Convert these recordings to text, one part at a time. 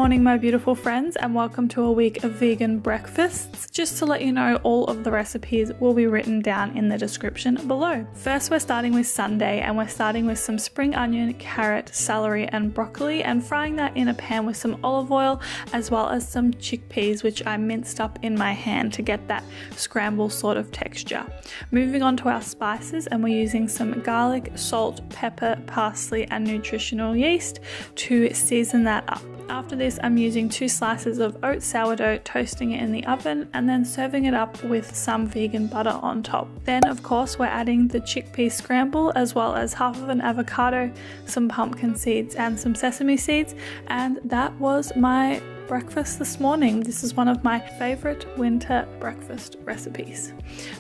morning, my beautiful friends, and welcome to a week of vegan breakfasts. Just to let you know, all of the recipes will be written down in the description below. First, we're starting with Sunday, and we're starting with some spring onion, carrot, celery, and broccoli, and frying that in a pan with some olive oil, as well as some chickpeas, which I minced up in my hand to get that scramble sort of texture. Moving on to our spices, and we're using some garlic, salt, pepper, parsley, and nutritional yeast to season that up. After this, I'm using 2 slices of oat sourdough, toasting it in the oven, and then serving it up with some vegan butter on top. Then, of course, we're adding the chickpea scramble, as well as half of an avocado, some pumpkin seeds, and some sesame seeds, and that was my breakfast this morning. This is one of my favorite winter breakfast recipes.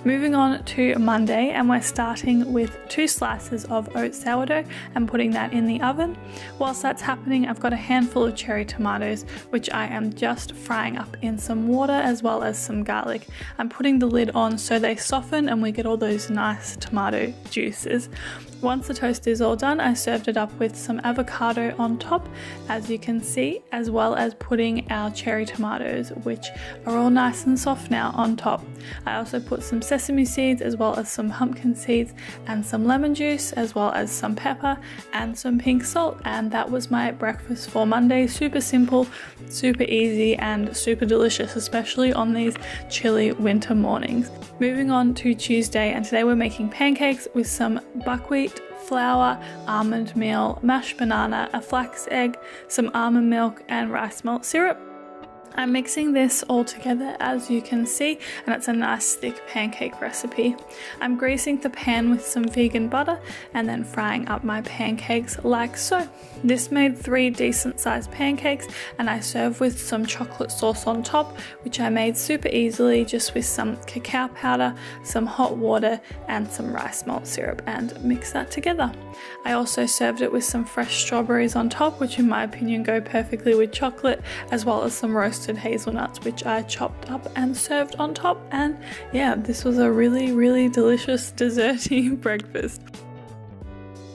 Moving on to Monday, and we're starting with 2 slices of oat sourdough and putting that in the oven. Whilst that's happening, I've got a handful of cherry tomatoes, which I am just frying up in some water as well as some garlic. I'm putting the lid on so they soften and we get all those nice tomato juices. Once the toast is all done, I served it up with some avocado on top, as you can see, as well as putting our cherry tomatoes, which are all nice and soft now, on top. I also put some sesame seeds, as well as some pumpkin seeds, and some lemon juice, as well as some pepper and some pink salt, and that was my breakfast for Monday. Super simple, super easy, and super delicious, especially on these chilly winter mornings. Moving on to Tuesday, and today we're making pancakes with some buckwheat flour, almond meal, mashed banana, a flax egg, some almond milk, and rice malt syrup. I'm mixing this all together, as you can see, and it's a nice thick pancake recipe. I'm greasing the pan with some vegan butter and then frying up my pancakes like so. This made 3 decent sized pancakes, and I serve with some chocolate sauce on top, which I made super easily just with some cacao powder, some hot water, and some rice malt syrup, and mix that together. I also served it with some fresh strawberries on top, which in my opinion go perfectly with chocolate, as well as some roasted hazelnuts, which I chopped up and served on top. And yeah, this was a really delicious desserty breakfast.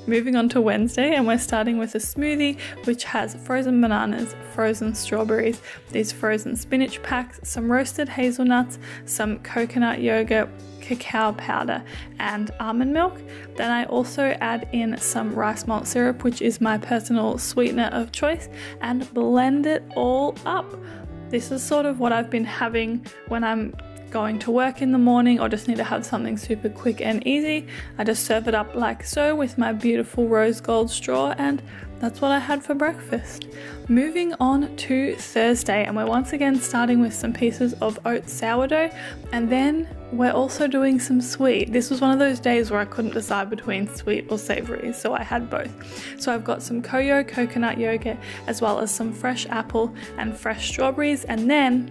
Moving on to Wednesday, and we're starting with a smoothie which has frozen bananas, frozen strawberries, these frozen spinach packs, some roasted hazelnuts, some coconut yogurt, cacao powder, and almond milk. Then I also add in some rice malt syrup, which is my personal sweetener of choice, and blend it all up. This is sort of what I've been having when I'm going to work in the morning or just need to have something super quick and easy. I just serve it up like so with my beautiful rose gold straw, and that's what I had for breakfast. Moving on to Thursday, and we're once again starting with some pieces of oat sourdough, and then we're also doing some sweet. This was one of those days where I couldn't decide between sweet or savory, so I had both. So I've got some Koyo coconut yogurt, as well as some fresh apple and fresh strawberries, and then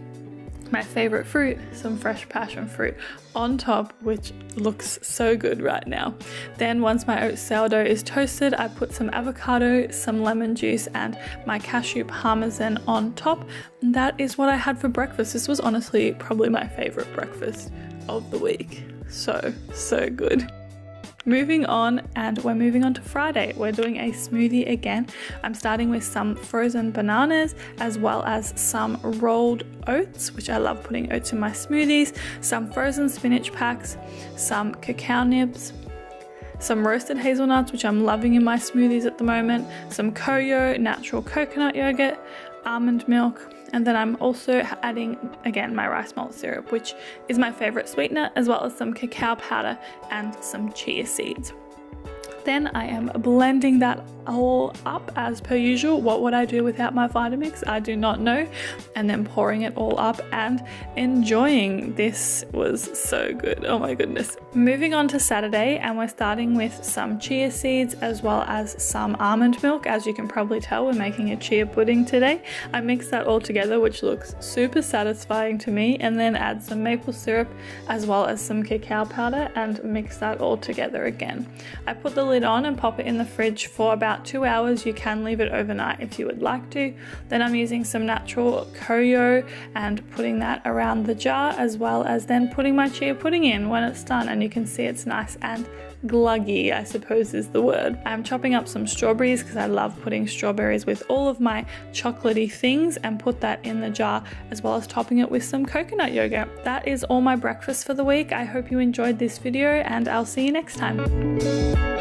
my favorite fruit, some fresh passion fruit on top, which looks so good right now. Then once my oat sourdough is toasted, I put some avocado, some lemon juice, and my cashew parmesan on top. And that is what I had for breakfast. This was honestly probably my favorite breakfast of the week. So good. Moving on, and we're moving on to Friday. We're doing a smoothie again. I'm starting with some frozen bananas, as well as some rolled oats, which I love putting oats in my smoothies, some frozen spinach packs, some cacao nibs, some roasted hazelnuts, which I'm loving in my smoothies at the moment, some Koyo natural coconut yogurt, almond milk, and then I'm also adding, again, my rice malt syrup, which is my favorite sweetener, as well as some cacao powder and some chia seeds. Then I am blending that all up as per usual. What would I do without my Vitamix? I do not know. And then pouring it all up and enjoying. This was so good. Oh my goodness. Moving on to Saturday, and we're starting with some chia seeds as well as some almond milk. As you can probably tell, we're making a chia pudding today. I mixed that all together, which looks super satisfying to me, and then add some maple syrup as well as some cacao powder and mix that all together again. I put the lid on and pop it in the fridge for about about 2 hours. You can leave it overnight if you would like to. Then I'm using some natural koyo and putting that around the jar, as well as then putting my chia pudding in when it's done, and you can see it's nice and gluggy, I suppose is the word. I'm chopping up some strawberries because I love putting strawberries with all of my chocolatey things, and put that in the jar, as well as topping it with some coconut yogurt. That is all my breakfast for the week. I hope you enjoyed this video, and I'll see you next time.